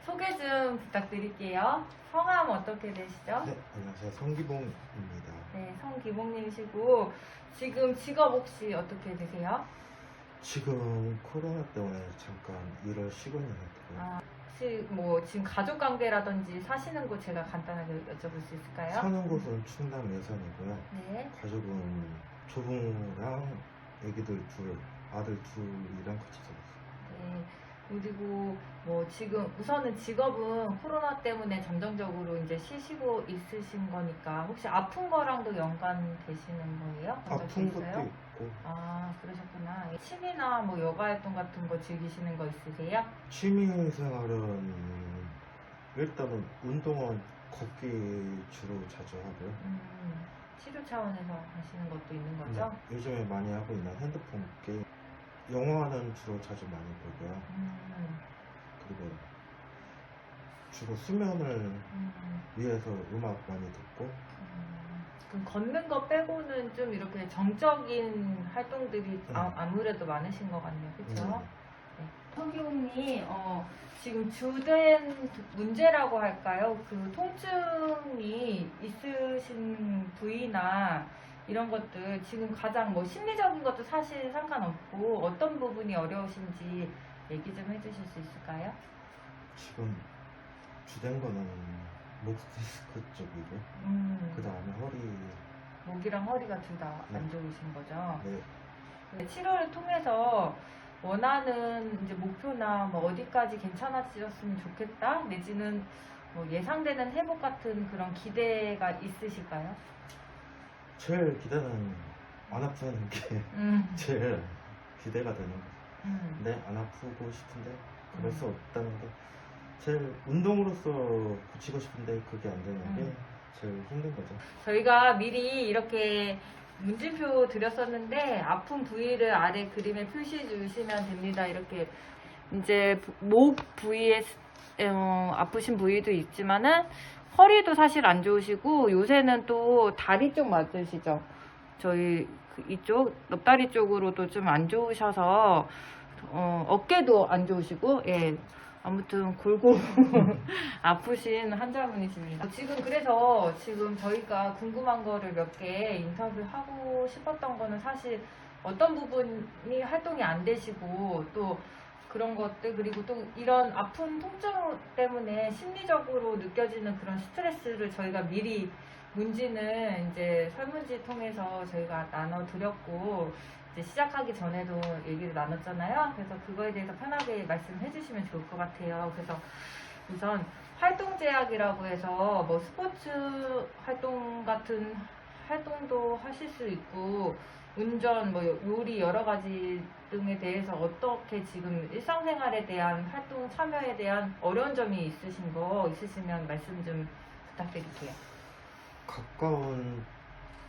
소개 좀 부탁드릴게요. 성함 어떻게 되시죠? 네, 안녕하세요. 성기봉입니다. 네, 성기봉님이시고 지금 직업 혹시 어떻게 되세요? 지금 코로나 때문에 잠깐 일을 쉬고 있는 상태고요. 아, 혹시 뭐 지금 가족 관계라든지 사시는 곳 제가 간단하게 여쭤볼 수 있을까요? 사는 곳은 충남 예산이고요. 네. 가족은 조부모랑 애기들 둘, 아들 둘이랑 같이 살고 있어요. 네. 그리고 뭐 지금 우선은 직업은 코로나 때문에 잠정적으로 이제 쉬시고 있으신 거니까 혹시 아픈 거랑도 연관되시는 거예요? 아픈 것도 있어요? 있고 아, 그러셨구나. 취미나 뭐 여가 활동 같은 거 즐기시는 거 있으세요? 취미 생활은 일단은 운동은 걷기 주로 자주 하고요. 치료 차원에서 하시는 것도 있는 거죠? 네, 요즘에 많이 하고 있는 핸드폰 게임, 영화는 주로 자주 많이 보고요. 그리고 주로 수면을 위해서 음악 많이 듣고. 그럼 걷는 거 빼고는 좀 이렇게 정적인 활동들이 아무래도 많으신 것 같네요. 그렇죠? 네. 성기훈님, 지금 주된 문제라고 할까요? 그 통증이 있으신 부위나 이런 것들 지금 가장 뭐 심리적인 것도 사실 상관없고 어떤 부분이 어려우신지 얘기 좀 해주실 수 있을까요? 지금 주된 거는 목 디스크 쪽이고, 그 다음에 허리. 목이랑 허리가 둘 다 안 네. 좋으신 거죠? 네, 네, 치료를 통해서 원하는 이제 목표나 뭐 어디까지 괜찮아지셨으면 좋겠다 내지는 뭐 예상되는 회복 같은 그런 기대가 있으실까요? 제일 기대는 안 아프는 게 제일 기대가 되는 거죠. 네, 안 아프고 싶은데 그럴 수 없다는 게 제일 운동으로서 고치고 싶은데 그게 안 되는 게 제일 힘든 거죠. 저희가 미리 이렇게 문진표 드렸었는데 아픈 부위를 아래 그림에 표시해 주시면 됩니다. 이렇게 이제 목 부위에 아프신 부위도 있지만은 허리도 사실 안 좋으시고 요새는 또 다리 쪽 맞으시죠? 저희 이쪽 옆다리 쪽으로도 좀 안 좋으셔서 어깨도 안 좋으시고 예. 아무튼 골고루 아프신 환자분이십니다. 지금 그래서 지금 저희가 궁금한 거를 몇 개 인터뷰하고 싶었던 거는 사실 어떤 부분이 활동이 안 되시고 또 그런 것들 그리고 또 이런 아픈 통증 때문에 심리적으로 느껴지는 그런 스트레스를 저희가 미리 문지는 이제 설문지 통해서 저희가 나눠드렸고 이제 시작하기 전에도 얘기를 나눴잖아요. 그래서 그거에 대해서 편하게 말씀해 주시면 좋을 것 같아요. 그래서 우선 활동제약이라고 해서 뭐 스포츠 활동 같은 활동도 하실 수 있고 운전, 뭐 요리 여러 가지 등에 대해서 어떻게 지금 일상생활에 대한 활동 참여에 대한 어려운 점이 있으신 거 있으시면 말씀 좀 부탁드릴게요. 가까운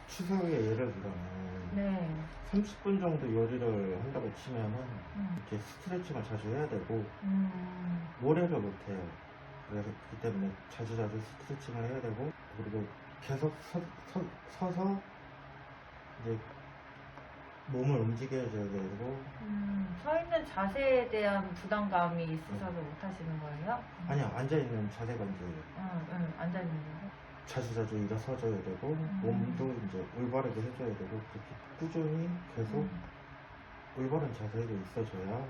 추석에 예를 들면 30분 정도 요리를 한다고 치면은 이렇게 스트레칭을 자주 해야 되고 모래를 못 해요. 그래서 그렇기 때문에 자주 스트레칭을 해야 되고 그리고 계속 서서 이제 몸을 움직여줘야 되고. 서 있는 자세에 대한 부담감이 있으셔서 못 하시는 거예요? 아니요, 앉아있는 자세가 이제 앉아 있는 거예요. 자주 일어서줘야 되고 몸도 이제 올바르게 해줘야 되고 그렇게 꾸준히 계속 올바른 자세로 있어줘야.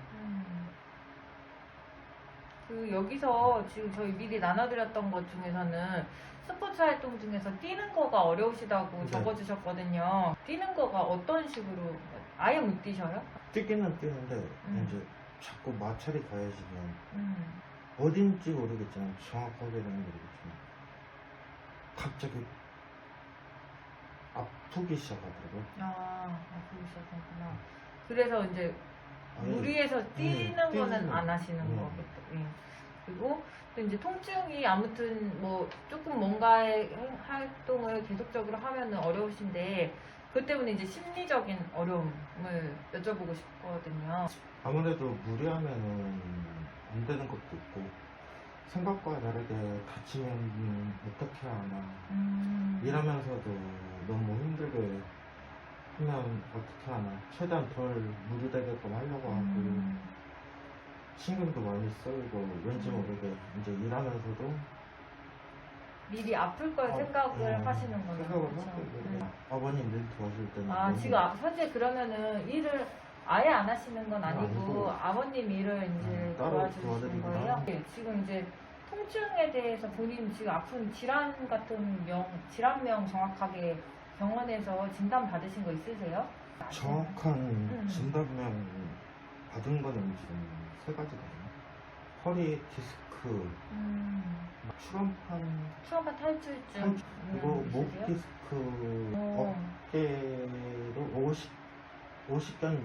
그 여기서 지금 저희 미리 나눠드렸던 것 중에서는 스포츠 활동 중에서 뛰는 거가 어려우시다고 적어주셨거든요. 뛰는 거가 어떤 식으로 아예 못 뛰셔요? 뛰기는 뛰는데 이제 자꾸 마찰이 가해지면 어딘지 모르겠지만 정확하게는 모르겠지만 갑자기 아프기 시작하더라고요. 아프기 시작했구나. 그래서 이제 무리해서 뛰는 거는 안 하시는 거겠죠. 예. 그리고 또 이제 통증이 아무튼 뭐 조금 뭔가의 활동을 계속적으로 하면은 어려우신데 그 때문에 이제 심리적인 어려움을 여쭤보고 싶거든요. 아무래도 무리하면은 안 되는 것도 있고 생각과 다르게 다치면 어떻게 하나, 일하면서도 너무 힘들게 하면 어떻게 하나, 최대한 덜 무리되게끔 하려고 하고 신경도 많이 쓰이고 왠지 모르게 이제 일하면서도 미리 아플 걸 생각을 하시는구나. 생각을 그쵸? 하고 있는데 아버님 일 도와줄 때는 아, 너무 지금 현재 그러면은 일을 아예 안 하시는 건 아니고 아니고, 아버님 일을 이제 따로 도와주시는 도와드리거나. 거예요? 네, 지금 이제 통증에 대해서 본인 지금 아픈 질환 같은 질환명 정확하게 병원에서 진단 받으신 거 있으세요? 정확한 진단명 받은 거는 지금 3가지거든요. 허리 디스크, 추간판, 추간판 탈출증 그리고 목 있으세요? 디스크, 어. 어깨로 50견.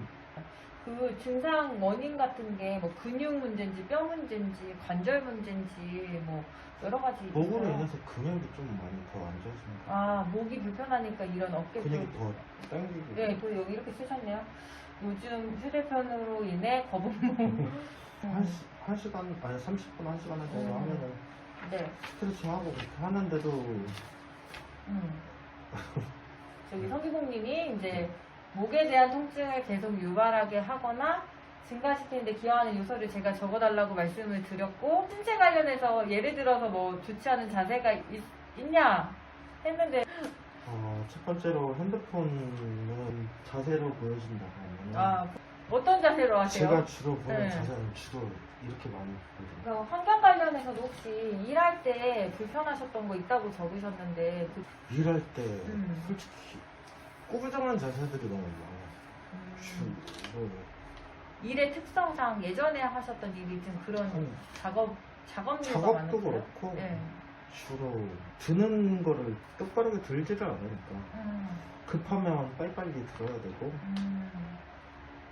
그 증상 원인 같은 게 뭐 근육 문제인지 뼈 문제인지 관절 문제인지 뭐 여러 가지 목으로 있어요. 인해서 근육이 좀 많이 더 안 좋아지는 거. 아, 목이 불편하니까 이런 어깨 근육이 더 당기고. 네, 또 여기 이렇게 쓰셨네요. 요즘 휴대폰으로 인해 거북목. 한 시간, 아니 30분, 1시간 정도 하면은 네. 스트레칭 하고 그렇게 하는데도 저기 서기봉님이 이제 목에 대한 통증을 계속 유발하게 하거나 증가시키는데 기여하는 요소를 제가 적어달라고 말씀을 드렸고, 신체 관련해서 예를 들어서 뭐 좋지 않은 자세가 있냐 했는데, 첫 번째로 핸드폰은 자세로 보여준다고 하면 아, 어떤 자세로 하세요? 제가 주로 보는 네. 자세는 주로 이렇게 많이 보거든요. 그러니까 환경 관련해서도 혹시 일할 때 불편하셨던 거 있다고 적으셨는데, 일할 때 솔직히 꾸부정한 자세들이 너무 많아요. 주로 일의 특성상 예전에 하셨던 일이 좀 그런 작업류가 작업도 많았어요? 그렇고 네. 주로 드는 거를 똑바르게 들지를 않으니까 급하면 빨리빨리 들어야 되고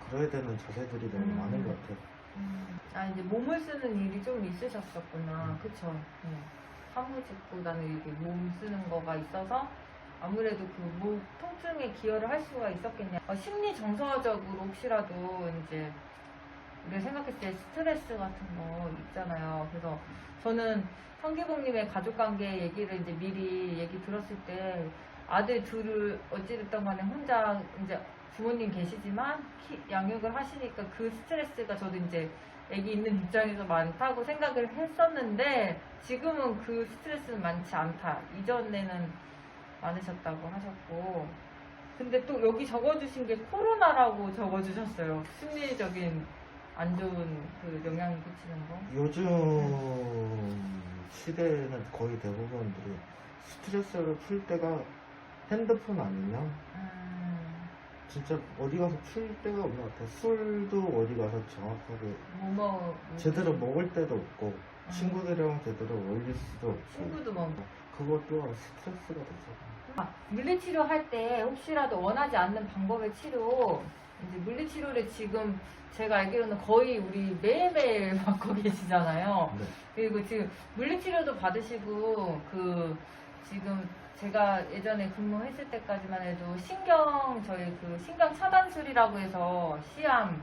그래야 되는 자세들이 너무 많은 것 같아요. 아, 이제 몸을 쓰는 일이 좀 있으셨었구나. 그쵸? 네. 사무직보다는 이렇게 몸 쓰는 거가 있어서 아무래도 그 목 통증에 기여를 할 수가 있었겠냐. 심리 정서적으로 혹시라도 이제 우리가 생각했을 때 스트레스 같은 거 있잖아요. 그래서 저는 성기봉님의 가족관계 얘기를 이제 미리 얘기 들었을 때 아들 둘을 어찌됐든 간에 혼자 이제 부모님 계시지만 양육을 하시니까 그 스트레스가 저도 이제 애기 있는 입장에서 많다고 생각을 했었는데 지금은 그 스트레스는 많지 않다. 이전에는 많으셨다고 하셨고, 근데 또 여기 적어주신 게 코로나라고 적어주셨어요. 심리적인 안 좋은 그 영향을 끼치는 거. 요즘 시대에는 거의 대부분들이 스트레스를 풀 때가 핸드폰 아니면 진짜 어디 가서 풀 데가 없는 것 같아요. 술도 어디 가서 정확하게 제대로 먹을 데도 없고 친구들이랑 제대로 어울릴 수도 없고 친구도 뭐 그것 또한 스트레스가 되죠. 물리치료 할 때 혹시라도 원하지 않는 방법의 치료, 이제 물리치료를 지금 제가 알기로는 거의 우리 매일매일 받고 계시잖아요. 네. 그리고 지금 물리치료도 받으시고 그 지금 제가 예전에 근무했을 때까지만 해도 저희 그 신경 차단술이라고 해서 시암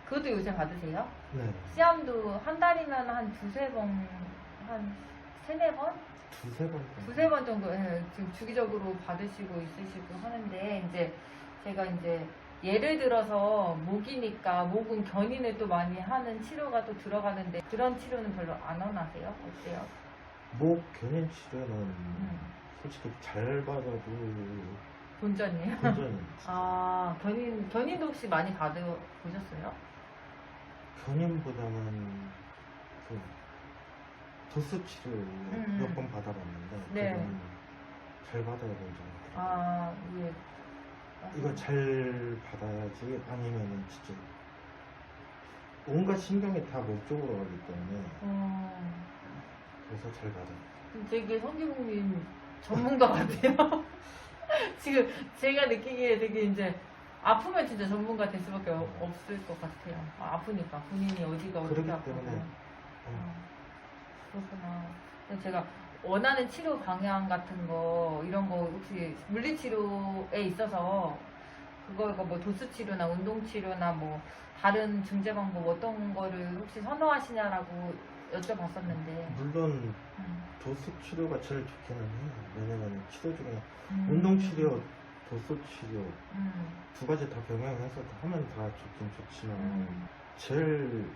그것도 요새 받으세요? 네. 시암도 한 달이면 한 두세 번, 한 세네 번? 두세 번 정도 지금 주기적으로 받으시고 있으시고 하는데 이제 제가 이제 예를 들어서 목이니까 목은 견인을 또 많이 하는 치료가 또 들어가는데 그런 치료는 별로 안 원하세요? 어때요? 목 견인 치료는 솔직히 잘 받아도 본전이에요? 본전이 아, 견인도 혹시 많이 받아보셨어요? 견인보다는 그 도수 치료 몇 번 받아봤는데 네. 그건 잘 받아야 되는 줄 알아요. 아, 예. 이거 잘 받아야지 아니면은 진짜 온갖 신경이 다 목 쪽으로 가기 때문에 그래서 잘 받아요. 되게 성기봉님 전문가 같아요. 지금 제가 느끼기에 되게 이제 아프면 진짜 전문가 될 수밖에 없을 것 같아요. 아프니까 본인이 어디가 어떻게 그렇기 아프고. 때문에 그렇구나. 근데 제가 원하는 치료 방향 같은 거 이런 거 혹시 물리치료에 있어서 그거가 뭐 도수치료나 운동치료나 뭐 다른 중재 방법 어떤 거를 혹시 선호하시냐라고 여쭤봤었는데 물론 도수 치료가 제일 좋기는 해요. 왜냐면 치료 중에 운동 치료, 도수 치료 두 가지 다 병행해서 하면 다 좋긴 좋지만 제일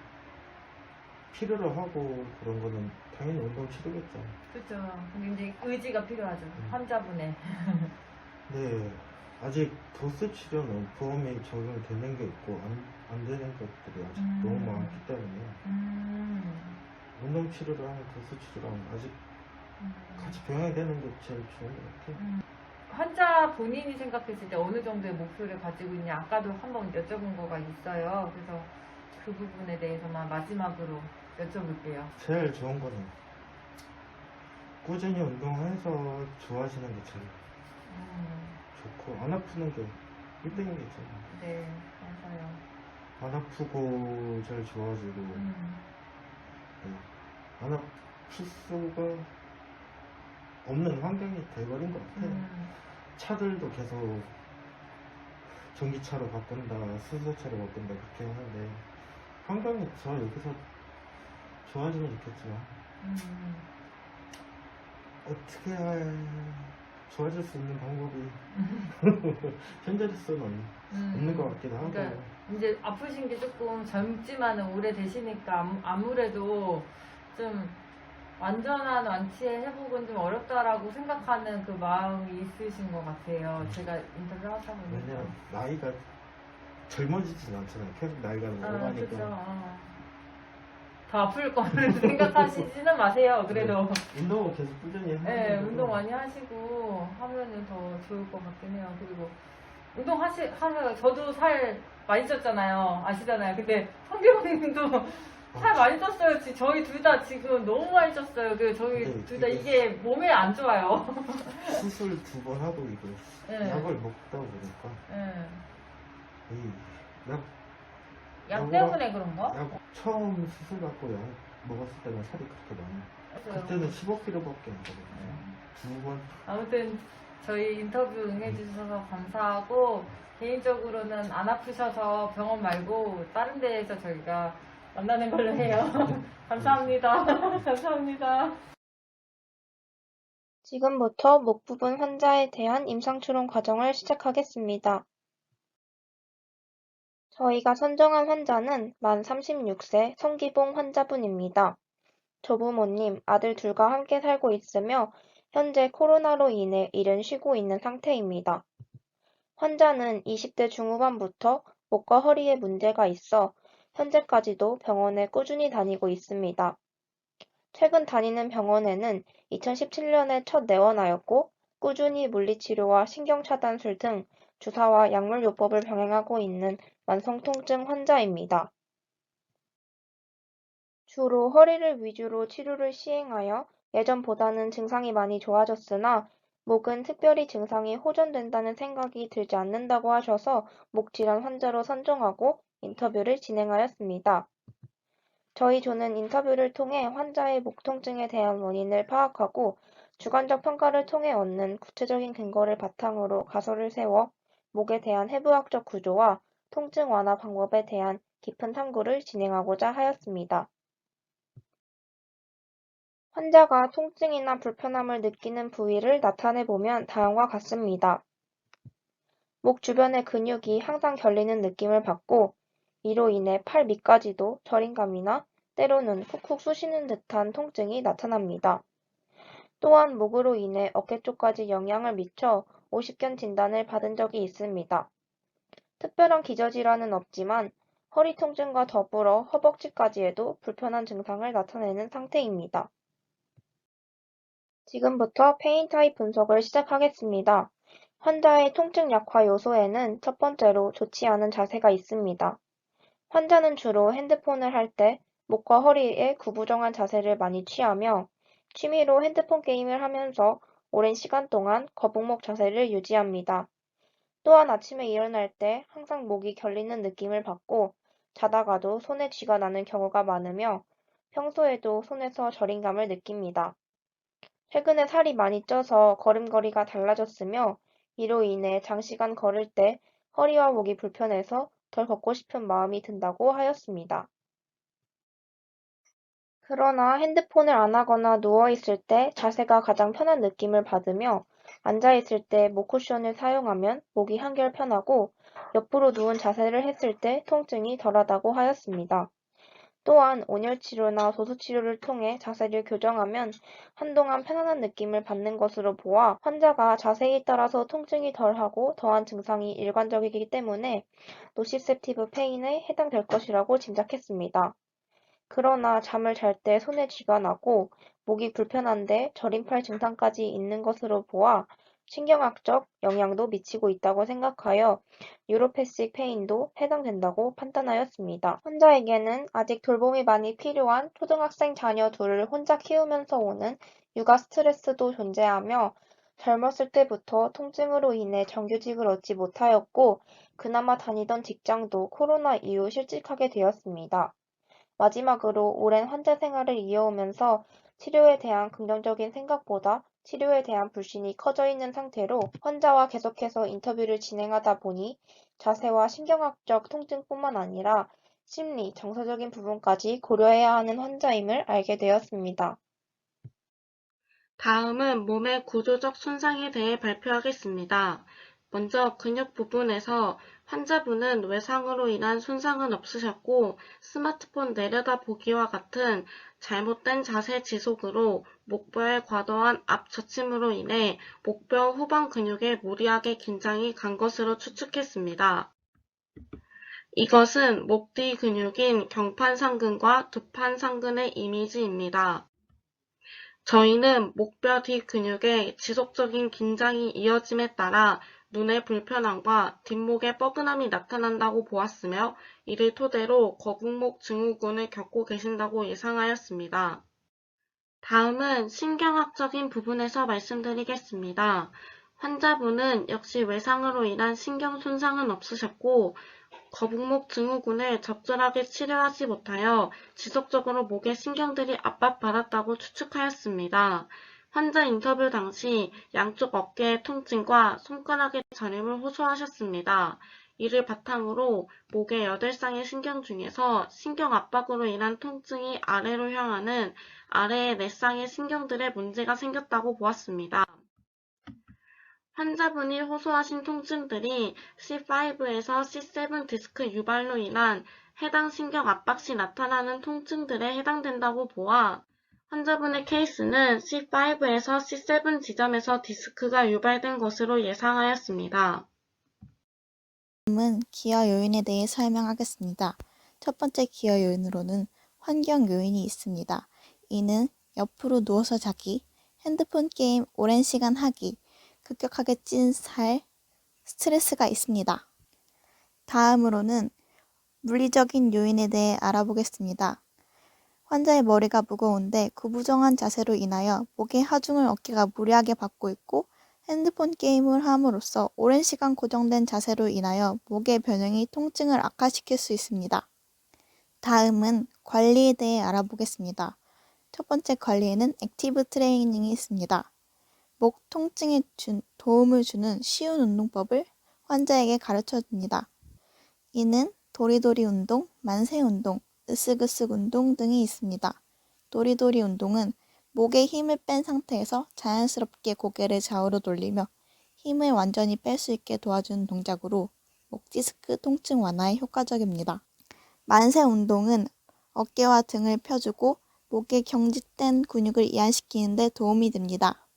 필요로 하고 그런 거는 당연히 운동 치료겠죠. 그렇죠. 근데 이제 의지가 필요하죠. 환자분의. 네, 아직 도수 치료는 보험이 적용되는 게 있고 안 되는 것들이 아직 너무 많기 때문에 운동 치료랑 도수 치료랑 아직 같이 병행되는 게 제일 좋은 것 같아요. 환자 본인이 생각했을 때 어느 정도의 목표를 가지고 있냐 아까도 한번 여쭤본 거가 있어요. 그래서 그 부분에 대해서만 마지막으로 여쭤볼게요. 제일 좋은 거는 꾸준히 운동해서 좋아지는 게 제일 좋고 안 아프는 게 1등이겠죠. 네, 맞아요. 안 아프고 제일 좋아지고 네. 안 아플 수가 없는 환경이 돼버린 것 같아요. 차들도 계속 전기차로 바꾼다, 수소차로 바꾼다 그렇게 하는데 환경이 저 여기서 좋아지면 좋겠지만 어떻게 좋아질 수 있는 방법이 현재로서는 없는 것 같기도 하고. 그러니까 이제 아프신 게 조금 젊지만은 오래되시니까 아무래도 좀 완전한 완치의 회복은 좀 어렵다라고 생각하는 그 마음이 있으신 것 같아요. 제가 인터뷰 하다 보니까. 왜냐면 나이가 젊어지진 않잖아요. 계속 나이가 늘어가니까. 그쵸. 더 아플 거를 생각하시지는 마세요. 그래도. 운동을 계속 꾸준히 하면 네, 운동 많이 하시고 하면은 더 좋을 것 같긴 해요. 그리고 운동 하세요. 저도 살 많이 쪘잖아요. 아시잖아요. 근데 성경님도 살 많이 쪘어요. 저희 둘 다 지금 너무 많이 쪘어요. 그 저희 네, 둘 다 이게 몸에 안 좋아요. 수술 2번 하고 이거 네. 약을 먹다 보니까 네. 이 약 때문에 그런가? 약 처음 수술 받고 약 먹었을 때는 살이 그렇게 많아요. 그때는 15kg밖에 안 쪄요. 2번. 아무튼 저희 인터뷰 응해주셔서 감사하고 개인적으로는 안 아프셔서 병원 말고 다른 데에서 저희가 만나는 걸로 해요. 감사합니다. 감사합니다. 지금부터 목 부분 환자에 대한 임상추론 과정을 시작하겠습니다. 저희가 선정한 환자는 만 36세 성기봉 환자분입니다. 조부모님, 아들 둘과 함께 살고 있으며 현재 코로나로 인해 일은 쉬고 있는 상태입니다. 환자는 20대 중후반부터 목과 허리에 문제가 있어 현재까지도 병원에 꾸준히 다니고 있습니다. 최근 다니는 병원에는 2017년에 첫 내원하였고 꾸준히 물리치료와 신경차단술 등 주사와 약물요법을 병행하고 있는 만성통증 환자입니다. 주로 허리를 위주로 치료를 시행하여 예전보다는 증상이 많이 좋아졌으나 목은 특별히 증상이 호전된다는 생각이 들지 않는다고 하셔서 목질환 환자로 선정하고 인터뷰를 진행하였습니다. 저희 조는 인터뷰를 통해 환자의 목 통증에 대한 원인을 파악하고 주관적 평가를 통해 얻는 구체적인 근거를 바탕으로 가설을 세워 목에 대한 해부학적 구조와 통증 완화 방법에 대한 깊은 탐구를 진행하고자 하였습니다. 환자가 통증이나 불편함을 느끼는 부위를 나타내보면 다음과 같습니다. 목 주변의 근육이 항상 결리는 느낌을 받고 이로 인해 팔 밑까지도 저림감이나 때로는 쿡쿡 쑤시는 듯한 통증이 나타납니다. 또한 목으로 인해 어깨 쪽까지 영향을 미쳐 오십견 진단을 받은 적이 있습니다. 특별한 기저질환은 없지만 허리 통증과 더불어 허벅지까지에도 불편한 증상을 나타내는 상태입니다. 지금부터 페인 타입 분석을 시작하겠습니다. 환자의 통증 약화 요소에는 첫 번째로 좋지 않은 자세가 있습니다. 환자는 주로 핸드폰을 할 때 목과 허리에 구부정한 자세를 많이 취하며 취미로 핸드폰 게임을 하면서 오랜 시간 동안 거북목 자세를 유지합니다. 또한 아침에 일어날 때 항상 목이 결리는 느낌을 받고 자다가도 손에 쥐가 나는 경우가 많으며 평소에도 손에서 저림감을 느낍니다. 최근에 살이 많이 쪄서 걸음걸이가 달라졌으며 이로 인해 장시간 걸을 때 허리와 목이 불편해서 덜 걷고 싶은 마음이 든다고 하였습니다. 그러나 핸드폰을 안 하거나 누워있을 때 자세가 가장 편한 느낌을 받으며 앉아있을 때 목 쿠션을 사용하면 목이 한결 편하고 옆으로 누운 자세를 했을 때 통증이 덜하다고 하였습니다. 또한 온열 치료나 도수 치료를 통해 자세를 교정하면 한동안 편안한 느낌을 받는 것으로 보아 환자가 자세에 따라서 통증이 덜하고 더한 증상이 일관적이기 때문에 노시셉티브 페인에 해당될 것이라고 짐작했습니다. 그러나 잠을 잘 때 손에 쥐가 나고 목이 불편한데 저림팔 증상까지 있는 것으로 보아 신경학적 영향도 미치고 있다고 생각하여 뉴로패식 페인도 해당된다고 판단하였습니다. 환자에게는 아직 돌봄이 많이 필요한 초등학생 자녀 둘을 혼자 키우면서 오는 육아 스트레스도 존재하며 젊었을 때부터 통증으로 인해 정규직을 얻지 못하였고 그나마 다니던 직장도 코로나 이후 실직하게 되었습니다. 마지막으로 오랜 환자 생활을 이어오면서 치료에 대한 긍정적인 생각보다 치료에 대한 불신이 커져 있는 상태로 환자와 계속해서 인터뷰를 진행하다 보니 자세와 신경학적 통증뿐만 아니라 심리, 정서적인 부분까지 고려해야 하는 환자임을 알게 되었습니다. 다음은 몸의 구조적 손상에 대해 발표하겠습니다. 먼저 근육 부분에서 환자분은 외상으로 인한 손상은 없으셨고 스마트폰 내려다보기와 같은 잘못된 자세 지속으로 목뼈의 과도한 앞받침으로 인해 목뼈 후방 근육에 무리하게 긴장이 간 것으로 추측했습니다. 이것은 목 뒤 근육인 경판상근과 두판상근의 이미지입니다. 저희는 목뼈 뒤 근육의 지속적인 긴장이 이어짐에 따라 눈의 불편함과 뒷목의 뻐근함이 나타난다고 보았으며 이를 토대로 거북목 증후군을 겪고 계신다고 예상하였습니다. 다음은 신경학적인 부분에서 말씀드리겠습니다. 환자분은 역시 외상으로 인한 신경 손상은 없으셨고 거북목 증후군을 적절하게 치료하지 못하여 지속적으로 목의 신경들이 압박받았다고 추측하였습니다. 환자 인터뷰 당시 양쪽 어깨의 통증과 손가락의 저림을 호소하셨습니다. 이를 바탕으로 목의 8쌍의 신경 중에서 신경 압박으로 인한 통증이 아래로 향하는 아래의 4쌍의 신경들에 문제가 생겼다고 보았습니다. 환자분이 호소하신 통증들이 C5에서 C7 디스크 유발로 인한 해당 신경 압박 시 나타나는 통증들에 해당된다고 보아 환자분의 케이스는 C5에서 C7 지점에서 디스크가 유발된 것으로 예상하였습니다. 다음은 기여 요인에 대해 설명하겠습니다. 첫 번째 기여 요인으로는 환경 요인이 있습니다. 이는 옆으로 누워서 자기, 핸드폰 게임 오랜 시간 하기, 급격하게 찐 살, 스트레스가 있습니다. 다음으로는 물리적인 요인에 대해 알아보겠습니다. 환자의 머리가 무거운데 구부정한 자세로 인하여 목의 하중을 어깨가 무리하게 받고 있고 핸드폰 게임을 함으로써 오랜 시간 고정된 자세로 인하여 목의 변형이 통증을 악화시킬 수 있습니다. 다음은 관리에 대해 알아보겠습니다. 첫 번째 관리에는 액티브 트레이닝이 있습니다. 목 통증에 도움을 주는 쉬운 운동법을 환자에게 가르쳐 줍니다. 이는 도리도리 운동, 만세 운동, 으쓱으쓱 운동 등이 있습니다. 도리도리 운동은 목에 힘을 뺀 상태에서 자연스럽게 고개를 좌우로 돌리며 힘을 완전히 뺄 수 있게 도와주는 동작으로 목 디스크 통증 완화에 효과적입니다. 만세 운동은 어깨와 등을 펴주고 목의 경직된 근육을 이완시키는 데 도움이 됩니다.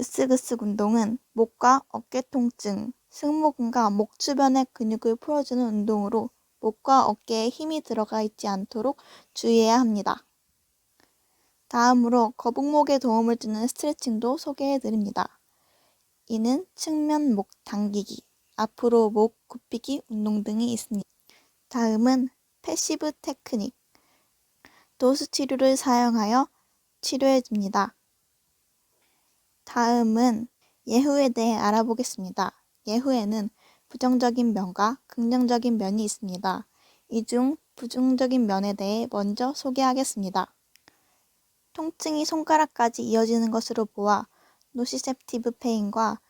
으쓱으쓱 운동은 목과 어깨 통증, 승모근과 목 주변의 근육을 풀어주는 운동으로 목과 어깨에 힘이 들어가 있지 않도록 주의해야 합니다. 다음으로 거북목에 도움을 주는 스트레칭도 소개해 드립니다. 이는 측면 목 당기기, 앞으로 목 굽히기 운동 등이 있습니다. 다음은 패시브 테크닉, 도수 치료를 사용하여 치료해 줍니다. 다음은 예후에 대해 알아보겠습니다. 예후에는 부정적인 면과 긍정적인 면이 있습니다. 이 중 부정적인 면에 대해 먼저 소개하겠습니다. 통증이 손가락까지 이어지는 것으로 보아 노시셉티브 페인과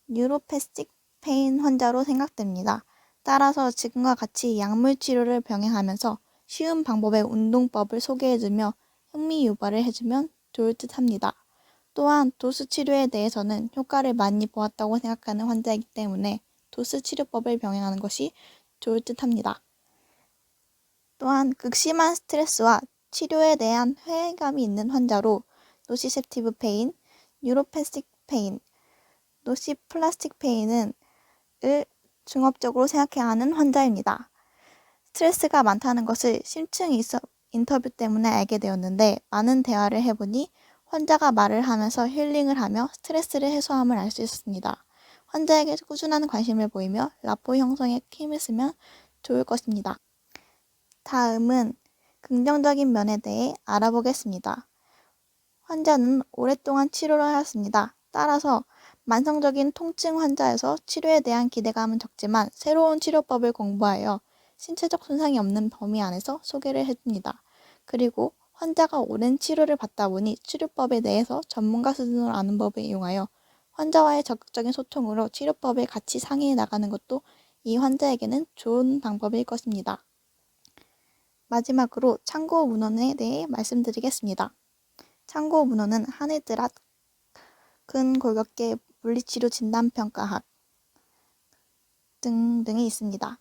뉴로패스틱 페인 환자로 생각됩니다. 따라서 지금과 같이 약물 치료를 병행하면서 쉬운 방법의 운동법을 소개해주며 흥미 유발을 해주면 좋을 듯 합니다. 또한 도수 치료에 대해서는 효과를 많이 보았다고 생각하는 환자이기 때문에 도수 치료법을 병행하는 것이 좋을 듯 합니다. 또한 극심한 스트레스와 치료에 대한 회의감이 있는 환자로 노시셉티브 페인, 뉴로패식 페인, 노시플라스틱 페인을 종합적으로 생각해야 하는 환자입니다. 스트레스가 많다는 것을 심층 인터뷰 때문에 알게 되었는데 많은 대화를 해보니 환자가 말을 하면서 힐링을 하며 스트레스를 해소함을 알 수 있었습니다. 환자에게 꾸준한 관심을 보이며 라포 형성에 힘을 쓰면 좋을 것입니다. 다음은 긍정적인 면에 대해 알아보겠습니다. 환자는 오랫동안 치료를 하였습니다. 따라서 만성적인 통증 환자에서 치료에 대한 기대감은 적지만 새로운 치료법을 공부하여 신체적 손상이 없는 범위 안에서 소개를 해줍니다. 그리고 환자가 오랜 치료를 받다 보니 치료법에 대해서 전문가 수준으로 아는 법을 이용하여 환자와의 적극적인 소통으로 치료법을 같이 상의해 나가는 것도 이 환자에게는 좋은 방법일 것입니다. 마지막으로 참고 문헌에 대해 말씀드리겠습니다. 참고 문헌은 하늘드랏 근골격계 물리치료 진단평가학 등등이 있습니다.